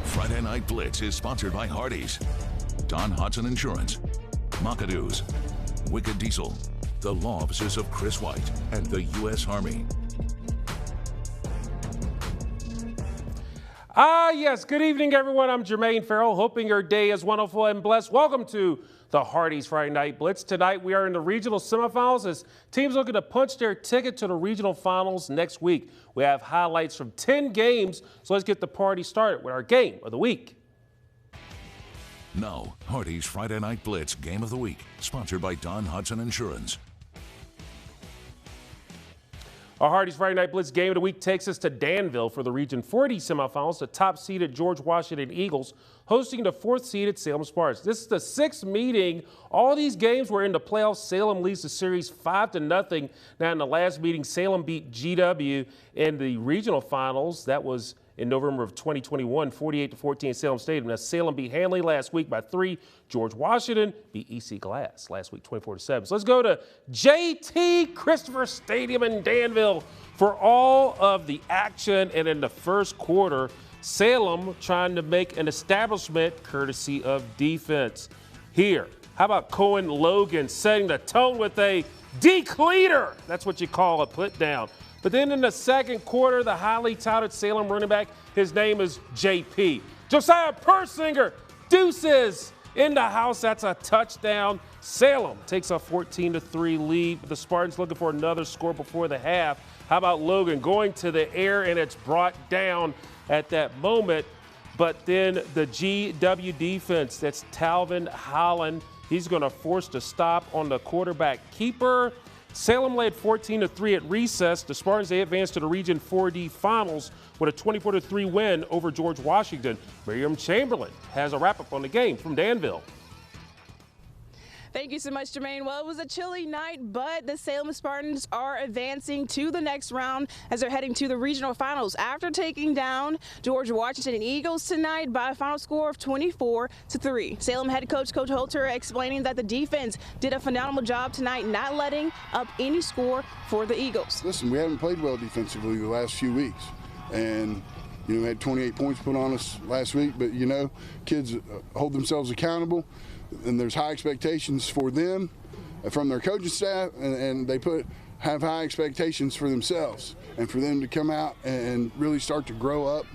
Friday Night Blitz is sponsored by Hardee's, Don Hudson Insurance, McAdoo's, Wicked Diesel, the law offices of Chris White, and the U.S. Army. Yes. Good evening, everyone. I'm Jermaine Farrell, hoping your day is wonderful and blessed. Welcome to the Hardee's Friday Night Blitz. Tonight, we are in the regional semifinals as teams looking to punch their ticket to the regional finals next week. We have highlights from 10 games, so let's get the party started with our game of the week. Now, Hardee's Friday Night Blitz Game of the Week, sponsored by Don Hudson Insurance. Our Hardee's Friday Night Blitz Game of the Week takes us to Danville for the Region 4D semifinals. The top-seeded George Washington Eagles hosting the fourth-seeded Salem Spartans. This is the sixth meeting. All these games were in the playoffs. Salem leads the series 5-0. Now, in the last meeting, Salem beat GW in the regional finals. That was in November of 2021, 48-14 at Salem Stadium. Now, Salem beat Hanley last week by 3. George Washington beat EC Glass last week, 24-7. So let's go to JT Christopher Stadium in Danville for all of the action. And in the first quarter, Salem trying to make an establishment courtesy of defense. Here, how about Cohen Logan setting the tone with a decleater? That's what you call a put down. But then in the second quarter, the highly touted Salem running back, his name is JP. Josiah Persinger, deuces in the house. That's a touchdown. Salem takes a 14-3 lead. The Spartans looking for another score before the half. How about Logan going to the air, and it's brought down at that moment. But then the GW defense, that's Talvin Holland, he's going to force the stop on the quarterback keeper. Salem led 14-3 at recess. The Spartans, they advanced to the Region 4D Finals with a 24-3 win over George Washington. Miriam Chamberlain has a wrap-up on the game from Danville. Thank you so much, Jermaine. Well, it was a chilly night, but the Salem Spartans are advancing to the next round as they're heading to the regional finals after taking down George Washington Eagles tonight by a final score of 24-3. Salem head coach Holter explaining that the defense did a phenomenal job tonight, not letting up any score for the Eagles. Listen, we haven't played well defensively the last few weeks, and we had 28 points put on us last week, but kids hold themselves accountable. And there's high expectations for them from their coaching staff, and they have high expectations for themselves, and for them to come out and really start to grow up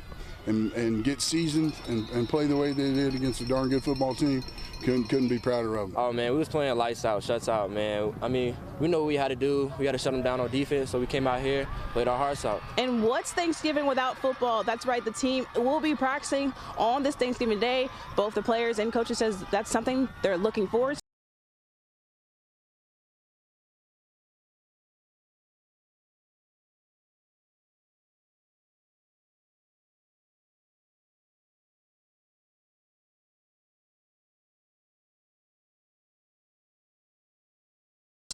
and get seasoned and play the way they did against a darn good football team. Couldn't be prouder of them. Oh, man, we was playing lights out, shuts out, man. I mean, we know what we had to do. We had to shut them down on defense, so we came out here, played our hearts out. And what's Thanksgiving without football? That's right, the team will be practicing on this Thanksgiving Day. Both the players and coaches says that's something they're looking forward to.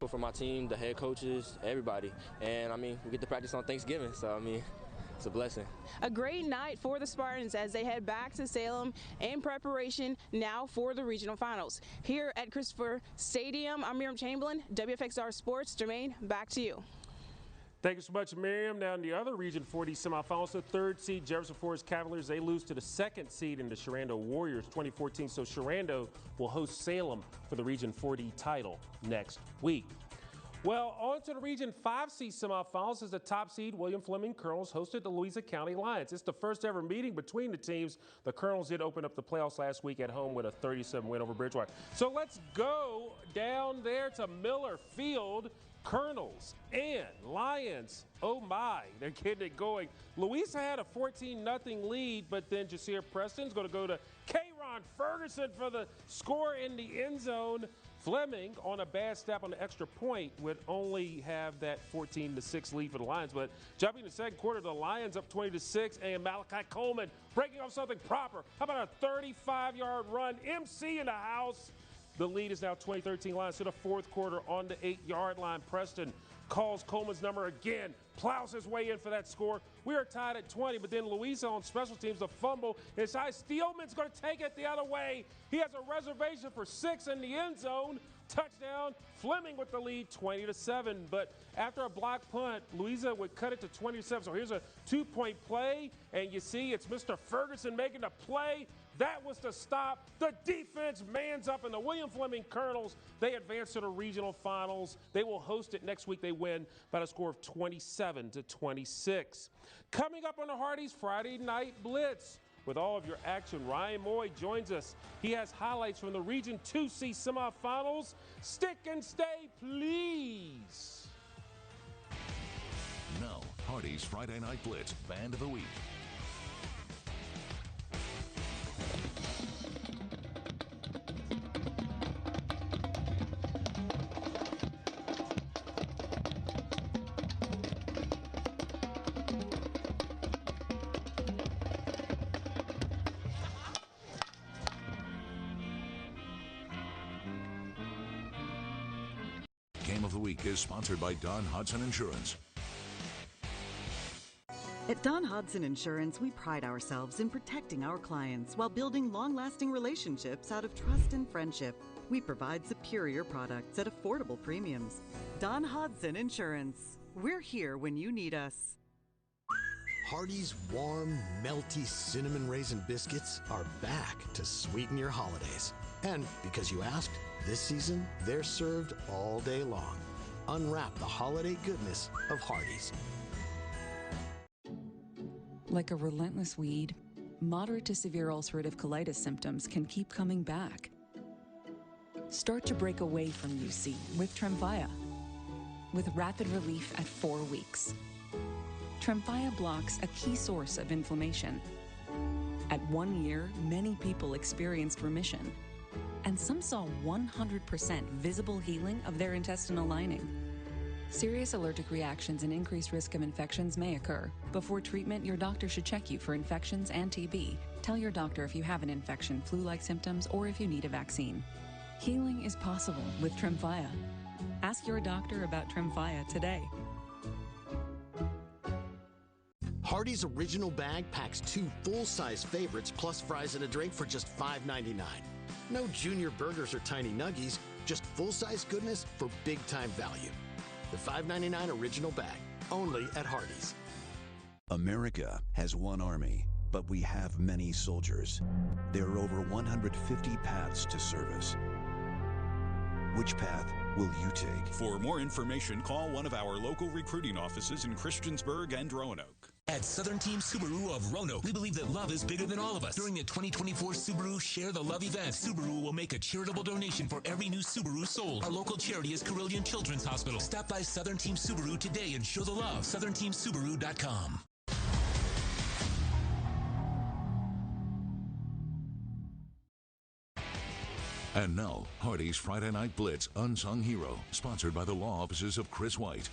For my team, the head coaches, everybody. And, I mean, we get to practice on Thanksgiving, so, I mean, it's a blessing. A great night for the Spartans as they head back to Salem in preparation now for the regional finals. Here at Christopher Stadium, I'm Miriam Chamberlain, WFXR Sports. Jermaine, back to you. Thank you so much, Miriam. Now in the other Region 4D semifinals, the third seed Jefferson Forest Cavaliers, they lose to the second seed in the Sharando Warriors 2014. So Sharando will host Salem for the Region 4D title next week. Well, on to the Region 5 seed semifinals as the top seed William Fleming Colonels hosted the Louisa County Lions. It's the first ever meeting between the teams. The Colonels did open up the playoffs last week at home with a 37 win over Bridgewater. So let's go down there to Miller Field. Colonels and Lions, oh my, they're getting it going. Louisa had a 14-0 lead, but then Jasir Preston's going to go to K-Ron Keon Ferguson for the score in the end zone. Fleming on a bad step on the extra point would only have that 14-6 lead for the Lions. But jumping in the second quarter, the Lions up 20-6, and Malachi Coleman breaking off something proper. How about a 35-yard run? MC in the house. The lead is now 20-13 Lions to the fourth quarter on the 8-yard line. Preston calls Coleman's number again, plows his way in for that score. We are tied at 20, but then Louisa on special teams, a fumble. It's high. Steelman's going to take it the other way. He has a reservation for 6 in the end zone. Touchdown. Fleming with the lead, 20-7. But after a block punt, Louisa would cut it to 20-7. So here's a 2-point play, and you see it's Mr. Ferguson making the play. That was the stop. The defense mans up, and the William Fleming Colonels, they advance to the regional finals. They will host it next week. They win by a score of 27-26. Coming up on the Hardee's Friday Night Blitz. With all of your action, Ryan Moy joins us. He has highlights from the Region 2C semifinals. Stick and stay, please. Now, Hardee's Friday Night Blitz Band of the Week. Game of the Week is sponsored by Don Hudson Insurance. At Don Hudson Insurance, we pride ourselves in protecting our clients while building long-lasting relationships out of trust and friendship. We provide superior products at affordable premiums. Don Hudson Insurance. We're here when you need us. Hardee's warm, melty cinnamon raisin biscuits are back to sweeten your holidays. And because you asked, this season, they're served all day long. Unwrap the holiday goodness of Hardee's. Like a relentless weed, moderate to severe ulcerative colitis symptoms can keep coming back. Start to break away from UC with Tremfya, with rapid relief at 4 weeks. Tremfya blocks a key source of inflammation. At 1 year, many people experienced remission, and some saw 100% visible healing of their intestinal lining. Serious allergic reactions and increased risk of infections may occur. Before treatment, your doctor should check you for infections and TB. Tell your doctor if you have an infection, flu-like symptoms, or if you need a vaccine. Healing is possible with Tremfya. Ask your doctor about Tremfya today. Hardee's original bag packs 2 full-size favorites plus fries and a drink for just $5.99. No junior burgers or tiny nuggies, just full-size goodness for big-time value. The $5.99 original bag, only at Hardee's. America has one army, but we have many soldiers. There are over 150 paths to service. Which path will you take? For more information, call one of our local recruiting offices in Christiansburg and Roanoke. At Southern Team Subaru of Roanoke, we believe that love is bigger than all of us. During the 2024 Subaru Share the Love event, Subaru will make a charitable donation for every new Subaru sold. Our local charity is Carillion Children's Hospital. Stop by Southern Team Subaru today and show the love. SouthernTeamSubaru.com. And now, Hardee's Friday Night Blitz Unsung Hero, sponsored by the law offices of Chris White.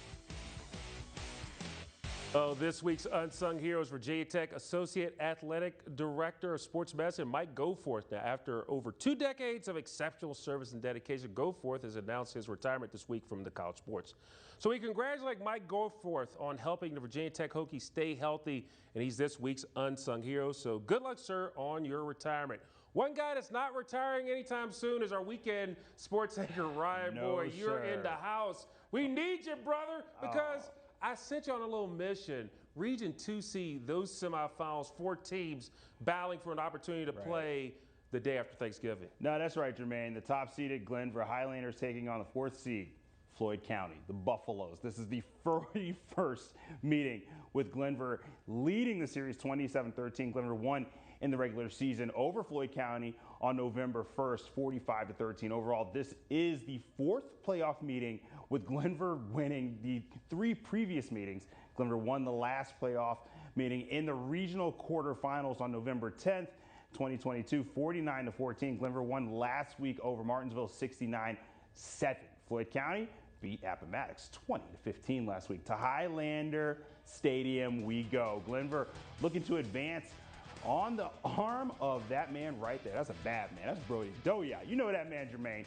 Oh, this week's Unsung Heroes, Virginia Tech Associate Athletic Director of Sports Medicine, Mike Goforth. Now, after over 2 decades of exceptional service and dedication, Goforth has announced his retirement this week from the college sports. So we congratulate Mike Goforth on helping the Virginia Tech Hokies stay healthy, and he's this week's Unsung Hero. So good luck, sir, on your retirement. One guy that's not retiring anytime soon is our weekend sports anchor, Ryan Boy. You're in the house. We need you, brother, because I sent you on a little mission. Region 2C, those semifinals, 4 teams battling for an opportunity to play the day after Thanksgiving. No, that's right, Jermaine. The top-seeded Glenver Highlanders taking on the 4th seed, Floyd County, the Buffaloes. This is the 41st meeting with Glenver leading the series 27-13. Glenver won in the regular season over Floyd County on November 1st, 45-13. Overall, this is the 4th playoff meeting with Glenver winning the 3 previous meetings. Glenver won the last playoff meeting in the regional quarterfinals on November 10th 2022, 49-14. Glenver won last week over Martinsville, 69-7. Floyd County beat Appomattox 20-15 last week. To Highlander Stadium we go. Glenver looking to advance on the arm of that man right there. That's a bad man. That's Brody Doya. You know that man, Jermaine.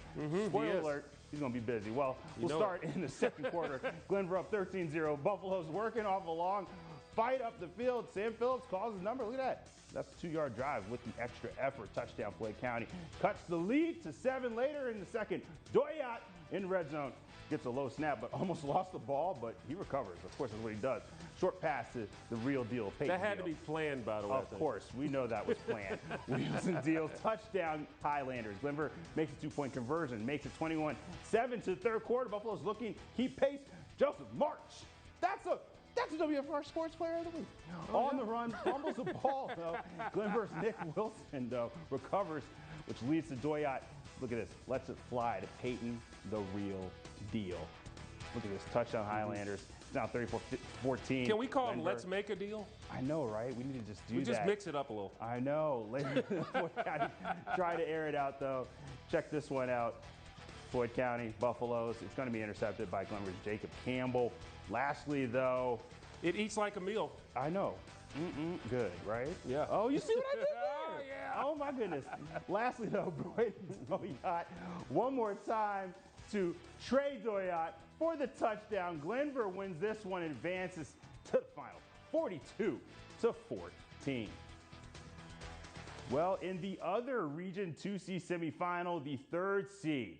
Spoiler alert, he's going to be busy. Well, we'll start in the second quarter. Glenver up 13-0. Buffalo's working off a long fight up the field. Sam Phillips calls his number. Look at that. That's a 2-yard drive with the extra effort. Touchdown, Floyd County. Cuts the lead to 7 later in the second. Doyat in red zone. Gets a low snap, but almost lost the ball, but he recovers. Of course, that's what he does. Short pass to the real deal. Peyton that had Deal. to be planned, by the way. Of course, we know that was planned. Wheels and deals, touchdown, Highlanders. Glenver makes a 2-point conversion, makes it 21-7 to the third quarter. Buffalo's looking, keep pace. Joseph March. That's a WFR Sports Player of the Week. On the run, fumbles the ball, though. Glenver's Nick Wilson, though, recovers, which leads to Doyat. Look at this, lets it fly to Peyton, the real deal. Look at this, touchdown Highlanders. It's now 34-14. Can we call Glenver. him Let's Make a Deal? I know, right? We need to just do that. We just mix it up a little. I know. Later, Floyd County try to air it out, though. Check this one out. Floyd County, Buffaloes. It's going to be intercepted by Glenver's Jacob Campbell. Lastly, though. It eats like a meal. I know. Good, right? Yeah. Oh, you see what I did there? Oh, yeah. Oh, my goodness. Lastly, though, Braden Doyat, one more time to Trey Doyat for the touchdown. Glenver wins this one and advances to the final, 42-14. Well, in the other Region 2C semifinal, the 3rd seed,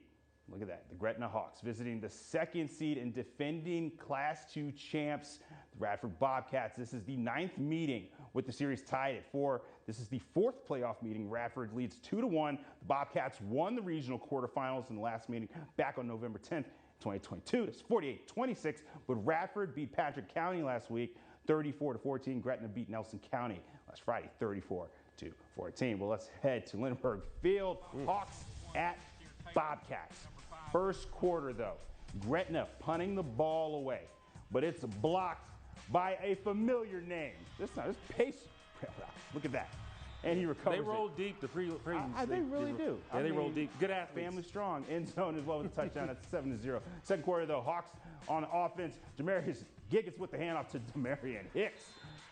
look at that, the Gretna Hawks visiting the 2nd seed and defending Class 2 champs, the Radford Bobcats. This is the 9th meeting with the series tied at 4. This is the 4th playoff meeting. Radford leads 2-1. The Bobcats won the regional quarterfinals in the last meeting back on November 10th, 2022. It's 48-26, but Radford beat Patrick County last week, 34-14. Gretna beat Nelson County last Friday, 34-14. Well, let's head to Lindbergh Field. Hawks at Bobcats. First quarter, though, Gretna punting the ball away, but it's blocked by a familiar name. This time, it's Pace. Look at that. And he recovers. They roll deep. The they really do. Yeah, they roll deep. Good athletes. Family strong. End zone as well with a touchdown at 7-0. Second quarter, though, Hawks on offense. Jamarius Giggets with the handoff to Demarion Hicks.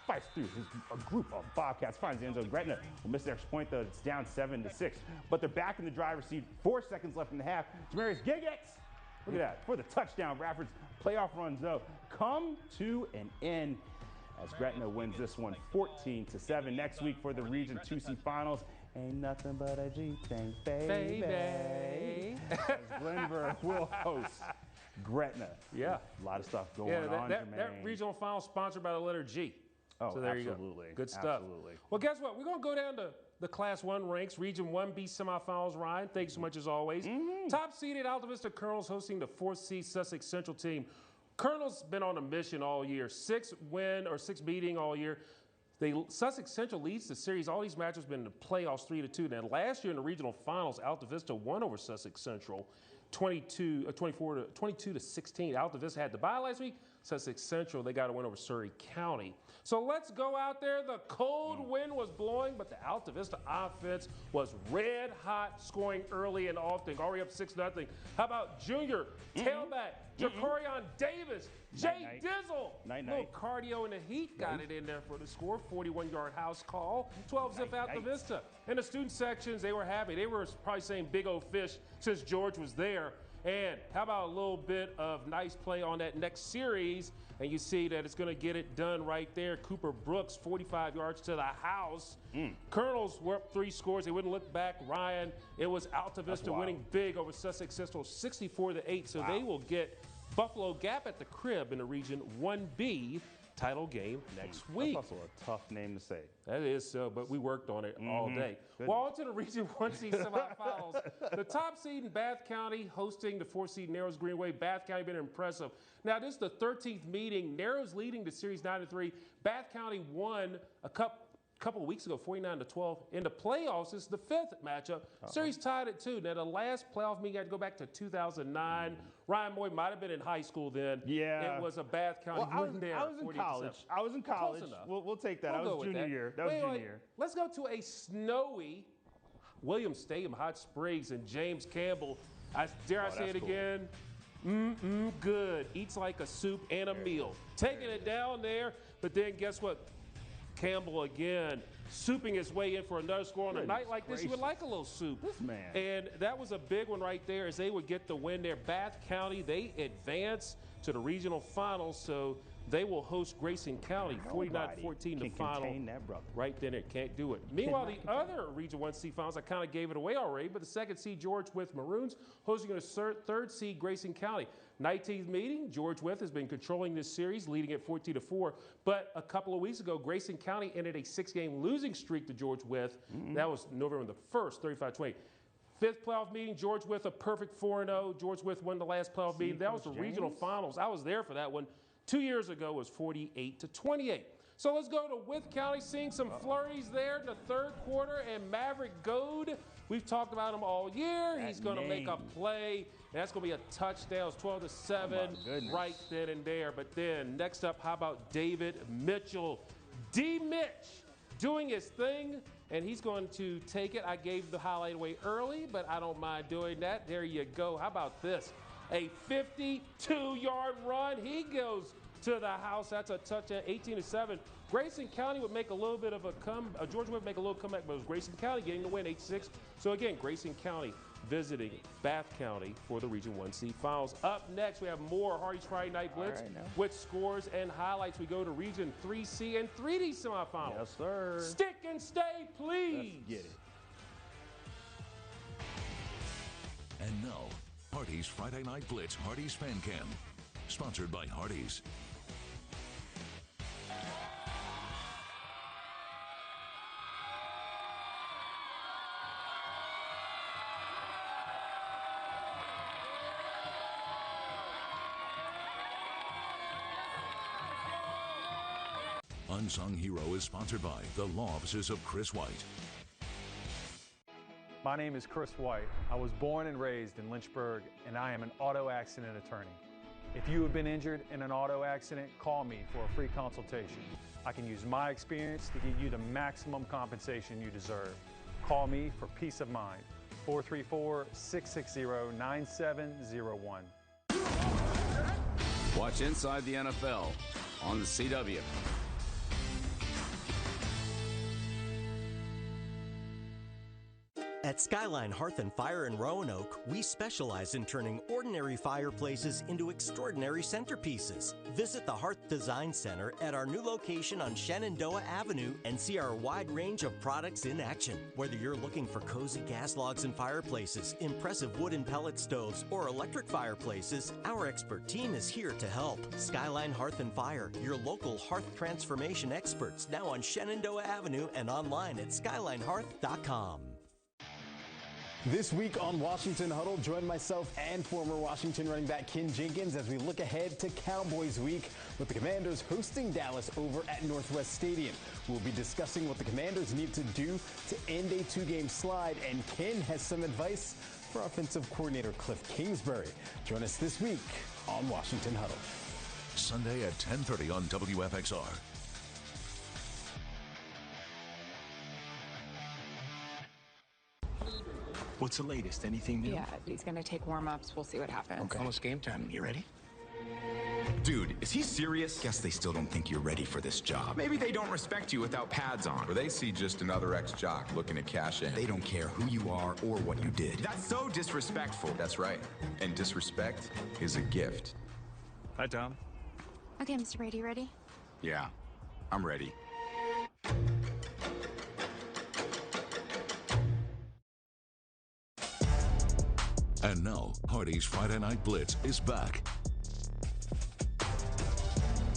Fights through a group of Bobcats. Finds the end zone. Gretna will miss the extra point, though. It's down 7-6. But they're back in the driver's seat. 4 seconds left in the half. Jamarius Giggets. Look at that. For the touchdown. Radford's playoff runs, though, come to an end as Gretna wins this one 14-7. Next week for the Region 2C Finals, ain't nothing but a G thing, baby. As Glenver will host Gretna. Yeah. A lot of stuff going on, that Jermaine. regional final sponsored by the letter G. Oh, so there absolutely. You go. Good stuff. Absolutely. Well, guess what? We're going to go down to the Class 1 ranks, Region 1B semifinals. Ryan, thanks so much as always. Top seeded Alta Vista Colonels hosting the 4th seed Sussex Central team. Colonel's been on a mission all year. 6 beating all year. Sussex Central leads the series. All these matches have been in the playoffs 3-2. Now, last year in the regional finals, Alta Vista won over Sussex Central 22-16. Alta Vista had the bye last week. Sussex Central, they got a win over Surrey County. So let's go out there. The cold wind was blowing, but the Alta Vista offense was red hot, scoring early and often, already up 6-0. How about junior tailback Jacorion Davis, Jay Dizzle, little cardio in the heat, got it in there for the score. 41-yard house call, 12-zip Alta Vista. In the student sections, they were happy. They were probably saying big old fish since George was there. And how about a little bit of nice play on that next series? And you see that it's going to get it done right there. Cooper Brooks, 45 yards to the house. Colonels were up 3 scores. They wouldn't look back. Ryan, it was Alta Vista winning big over Sussex Central, 64-8. So they will get Buffalo Gap at the crib in the Region 1B title game next week. That's also a tough name to say. That is so, but we worked on it all day. Good. Well, on to the Region 1C semifinals. The top seed in Bath County hosting the 4th seed Narrows Greenway. Bath County been impressive. Now, this is the 13th meeting. Narrows leading the series 9-3. Bath County won a couple couple of weeks ago, 49-12. In the playoffs, it's the fifth matchup. Series tied at 2. Now, the last playoff meeting had to go back to 2009. Ryan Moy might have been in high school then. Yeah. It was a Bath County. Well, I was in college. I was in college. We'll take that. That was junior year. That was junior year. Let's go to a snowy Williams Stadium, Hot Springs, and James Campbell. Dare I say it again? Good. Eats like a soup and a meal. Taking it down there, but then guess what? Campbell again, souping his way in for another score. On a night like this, you would like a little soup. This man. And that was a big one right there as they would get the win there. Bath County, they advance to the regional finals, so they will host Grayson County 49-14 the final. That brother. Right then, it can't do it. Meanwhile, the other Region 1C finals, I kind of gave it away already, but the second seed George Wythe Maroons hosting a third seed Grayson County. 19th meeting, George Wythe has been controlling this series, leading at 14-4. But a couple of weeks ago, Grayson County ended a 6-game losing streak to George Wythe. That was November the 1st, 35-20. Fifth playoff meeting, George Wythe a perfect 4-0. George Wythe won the last playoff meeting. That was the regional finals. I was there for that one. 2 years ago it was 48-28. So let's go to Wythe County, seeing some flurries there in the third quarter, and Maverick Goad. We've talked about him all year. He's going to make a play, and that's going to be a touchdown. It's 12-7 right then and there. But then next up, how about David Mitchell? D-Mitch doing his thing, and he's going to take it. I gave the highlight away early, but I don't mind doing that. There you go. How about this? A 52-yard run. He goes to the house. That's a touchdown, 18-7. Grayson County would make a little bit of a Georgia would make a little comeback, but it was Grayson County getting the win, 8-6. So again, Grayson County visiting Bath County for the Region 1C finals. Up next, we have more Hardee's Friday Night Blitz with scores and highlights. We go to Region 3C and 3D semifinals. Yes, sir. Stick and stay, please. Let's get it. And now, Hardee's Friday Night Blitz Hardee's Fan Cam, sponsored by Hardee's. Unsung Hero is sponsored by the law offices of Chris White. My name is Chris White. I was born and raised in Lynchburg, and I am an auto accident attorney. If you have been injured in an auto accident, call me for a free consultation. I can use my experience to get you the maximum compensation you deserve. Call me for peace of mind. 434-660-9701. Watch Inside the NFL on the CW. At Skyline Hearth and Fire in Roanoke, we specialize in turning ordinary fireplaces into extraordinary centerpieces. Visit the Hearth Design Center at our new location on Shenandoah Avenue and see our wide range of products in action. Whether you're looking for cozy gas logs and fireplaces, impressive wood and pellet stoves, or electric fireplaces, our expert team is here to help. Skyline Hearth and Fire, your local hearth transformation experts, now on Shenandoah Avenue and online at skylinehearth.com. This week on Washington Huddle, join myself and former Washington running back Ken Jenkins as we look ahead to Cowboys Week with the Commanders hosting Dallas over at Northwest Stadium. We'll be discussing what the Commanders need to do to end a 2-game slide, and Ken has some advice for offensive coordinator Cliff Kingsbury. Join us this week on Washington Huddle. Sunday at 10:30 on WFXR. What's the latest? Anything new? Yeah, he's going to take warm-ups. We'll see what happens. Okay. Almost game time. You ready? Dude, is he serious? Guess they still don't think you're ready for this job. Maybe they don't respect you without pads on. Or they see just another ex-jock looking to cash in. They don't care who you are or what you did. That's so disrespectful. That's right. And disrespect is a gift. Hi, Tom. Okay, Mr. Brady, ready? Yeah, I'm ready. And now, Hardee's Friday Night Blitz is back.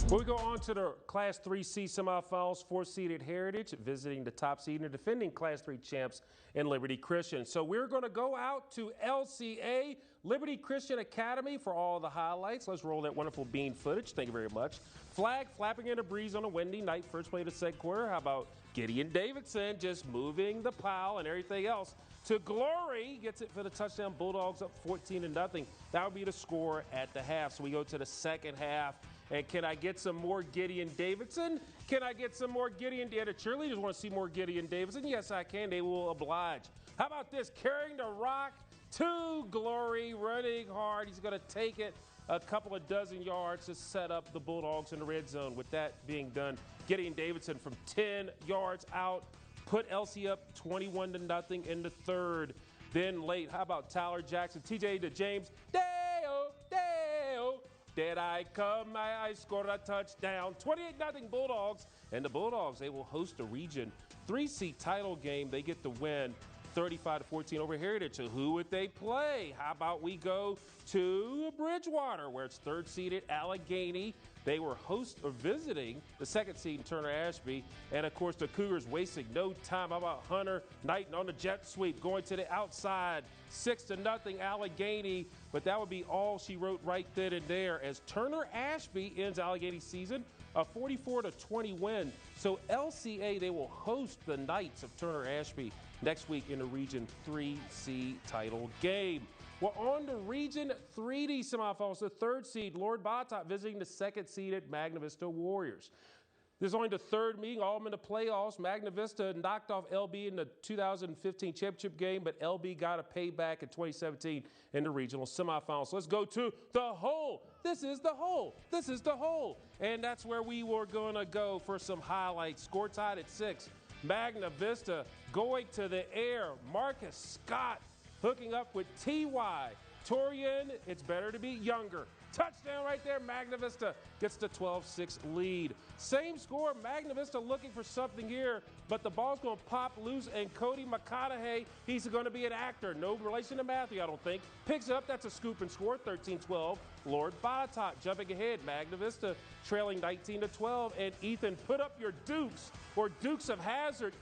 Well, we go on to the Class 3C semifinals, 4th-seeded Heritage visiting the top seed and defending Class 3 champs in Liberty Christian. So we're going to go out to LCA, Liberty Christian Academy, for all the highlights. Let's roll that wonderful bean footage. Thank you very much. Flag flapping in a breeze on a windy night. First play of the second quarter. How about Gideon Davidson just moving the pile and everything else to glory. Gets it for the touchdown. Bulldogs up 14-0. That would be the score at the half. So we go to the second half. And can I get some more Gideon Davidson? Can I get some more Gideon? Yeah, the cheerleaders want to see more Gideon Davidson. Yes, I can. They will oblige. How about this? Carrying the rock to glory, running hard. He's going to take it a couple of dozen yards to set up the Bulldogs in the red zone. With that being done, Gideon Davidson from 10 yards out put LC up 21-0 in the third. Then late, how about Tyler Jackson? TJ to James. Deo, Deo. Did I come? I scored a touchdown. 28-0 Bulldogs. And the Bulldogs, they will host a Region 3C title game. They get the win 35-14 over Heritage. So who would they play? How about we go to Bridgewater, where it's third-seeded Allegheny. They were host or visiting the second-seed Turner Ashby. And, of course, the Cougars wasting no time. How about Hunter Knighton on the jet sweep, going to the outside, 6-0 Allegheny. But that would be all she wrote right then and there, as Turner Ashby ends Allegheny's season a 44-20 win. So LCA, they will host the Knights of Turner Ashby next week in the Region 3C title game. Well, on to Region 3D semifinals, the third seed, Lord Botetourt visiting the second seeded Magna Vista Warriors. This is only the third meeting, all of them in the playoffs. Magna Vista knocked off LB in the 2015 championship game, but LB got a payback in 2017 in the regional semifinals. So let's go to the hole. This is the hole. This is the hole. And that's where we were going to go for some highlights. Score tied at 6. Magna Vista going to the air. Marcus Scott hooking up with T.Y. Torian, it's better to be younger. Touchdown right there. Magna Vista gets the 12-6 lead. Same score. Magna Vista looking for something here, but the ball's going to pop loose, and Cody McConaughey, he's going to be an actor. No relation to Matthew, I don't think. Picks it up. That's a scoop and score. 13-12. Lord Botetourt jumping ahead. Magna Vista trailing 19-12. And Ethan, put up your Dukes, or Dukes of Hazzard.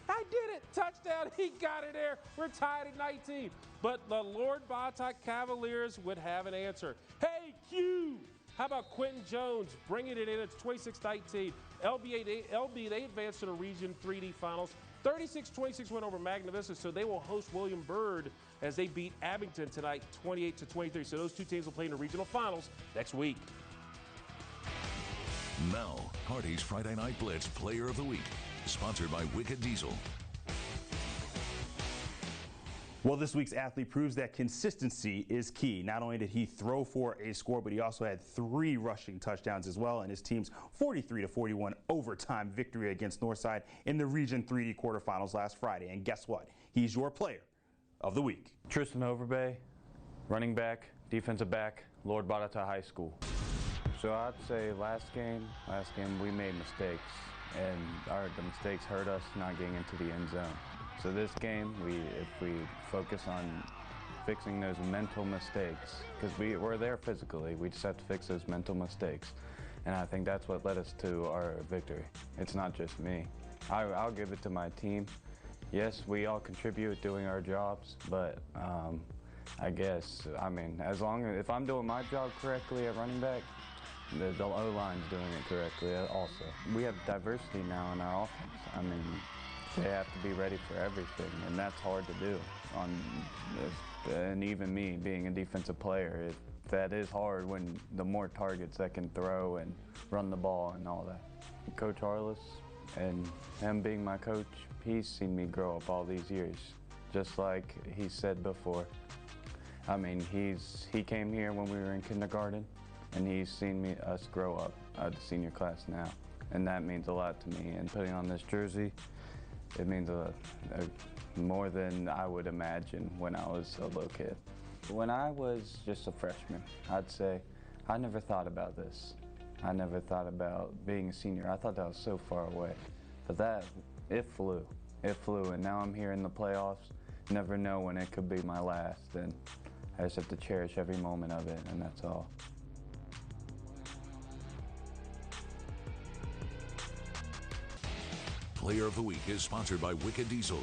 I did it. Touchdown. He got it there. We're tied at 19. But the Lord Botetourt Cavaliers would have an answer. Hey, Q! How about Quentin Jones bringing it in? It's 26-19. LB, they advanced to the Region 3D Finals. 36-26 win over Magna Vista, so they will host William Byrd as they beat Abington tonight, 28-23. So those two teams will play in the regional finals next week. Now, Hardee's Friday Night Blitz Player of the Week, sponsored by Wicked Diesel. Well, this week's athlete proves that consistency is key. Not only did he throw for a score, but he also had 3 rushing touchdowns as well in his team's 43-41 overtime victory against Northside in the Region 3D quarterfinals last Friday. And guess what? He's your player of the week. Tristan Overbay, running back, defensive back, Lord Botetourt High School. So I'd say last game we made mistakes, and the mistakes hurt us not getting into the end zone. So this game, if we focus on fixing those mental mistakes, because we're there physically, we just have to fix those mental mistakes. And I think that's what led us to our victory. It's not just me. I'll give it to my team. Yes, we all contribute doing our jobs, but I guess, if I'm doing my job correctly at running back, the O-line's doing it correctly also. We have diversity now in our offense. They have to be ready for everything, and that's hard to do. And even me, being a defensive player, that is hard when the more targets that can throw and run the ball and all that. Coach Harless, and him being my coach, he's seen me grow up all these years, just like he said before. He came here when we were in kindergarten, and he's seen us grow up at the senior class now, and that means a lot to me. And putting on this jersey, it means more than I would imagine when I was a little kid. When I was just a freshman, I'd say I never thought about this. I never thought about being a senior. I thought that was so far away. But it flew. It flew, and now I'm here in the playoffs. Never know when it could be my last, and I just have to cherish every moment of it, and that's all. Player of the Week is sponsored by Wicked Diesel.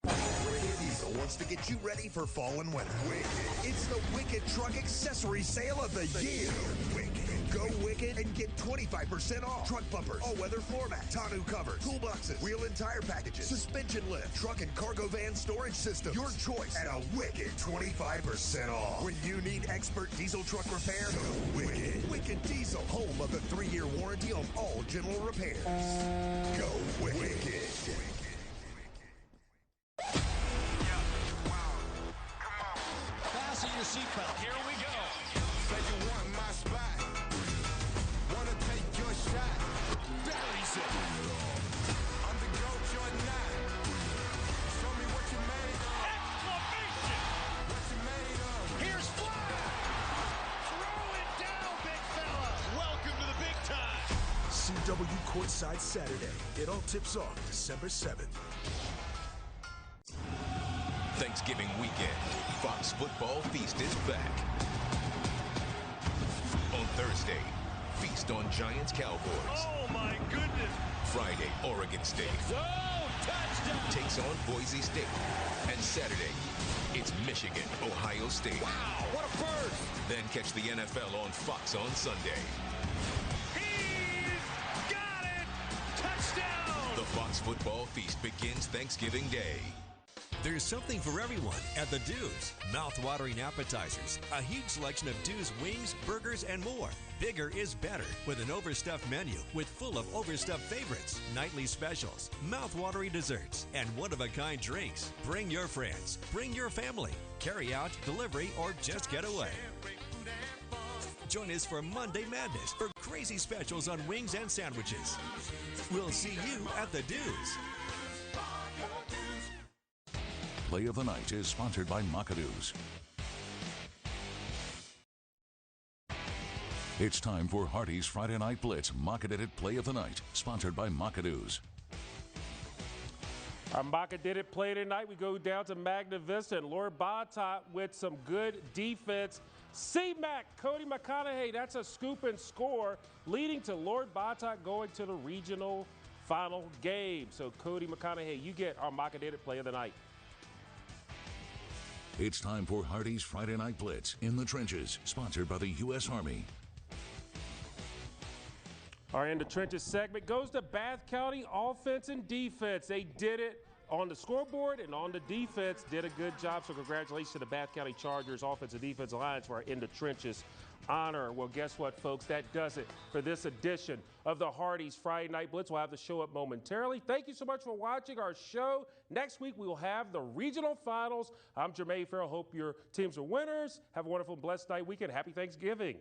Wicked Diesel wants to get you ready for fall and winter. Wicked. It's the Wicked Truck Accessory Sale of the Year. Wicked. Go Wicked and get 25% off. Truck bumpers, all-weather floor mats, tonneau covers, toolboxes, wheel and tire packages, suspension lift, truck and cargo van storage system. Your choice at a Wicked 25% off. When you need expert diesel truck repair, go Wicked. Wicked Diesel, home of the 3-year warranty on all general repairs. Go Wicked. Fasten your seatbelt. Here we go. Said you want my spot. Wanna take your shot. Buries it. I'm the GOAT, you're not. Show me what you made of. Exclamation! What you made of. Here's flag. Throw it down, big fella. Welcome to the big time. CW Courtside Saturday. It all tips off December 7th. Thanksgiving weekend, Fox Football Feast is back. On Thursday, feast on Giants Cowboys. Oh my goodness! Friday, Oregon State Touchdown! takes on Boise State. And Saturday, it's Michigan, Ohio State. Wow, what a first! Then catch the NFL on Fox on Sunday. He's got it! Touchdown! The Fox Football Feast begins Thanksgiving Day. There's something for everyone at the Do's. Mouth-watering appetizers, a huge selection of Do's wings, burgers, and more. Bigger is better with an overstuffed menu full of overstuffed favorites, nightly specials, mouth-watering desserts, and one-of-a-kind drinks. Bring your friends, bring your family, carry out, delivery, or just get away. Join us for Monday Madness for crazy specials on wings and sandwiches. We'll see you at the Do's. Play of the Night is sponsored by Macadoo's. It's time for Hardee's Friday Night Blitz Maca-Did-It Play of the Night, sponsored by Macadoo's. Our Maca-Did-It Play tonight. We go down to Magna Vista and Lord Botetourt with some good defense. C-Mac, Cody McConaughey, that's a scoop and score, leading to Lord Botetourt going to the regional final game. So Cody McConaughey, you get our Maca-Did-It Play of the Night. It's time for Hardee's Friday Night Blitz in the Trenches, sponsored by the U.S. Army. Our In the Trenches segment goes to Bath County offense and defense. They did it on the scoreboard and on the defense, did a good job. So congratulations to the Bath County Chargers offensive defense alliance for our In the Trenches honor. Well, guess what, folks? That does it for this edition of the Hardee's Friday Night Blitz. We'll have the show up momentarily. Thank you so much for watching our show. Next week, we will have the regional finals. I'm Jermaine Farrell. Hope your teams are winners. Have a wonderful, blessed night weekend. Happy Thanksgiving.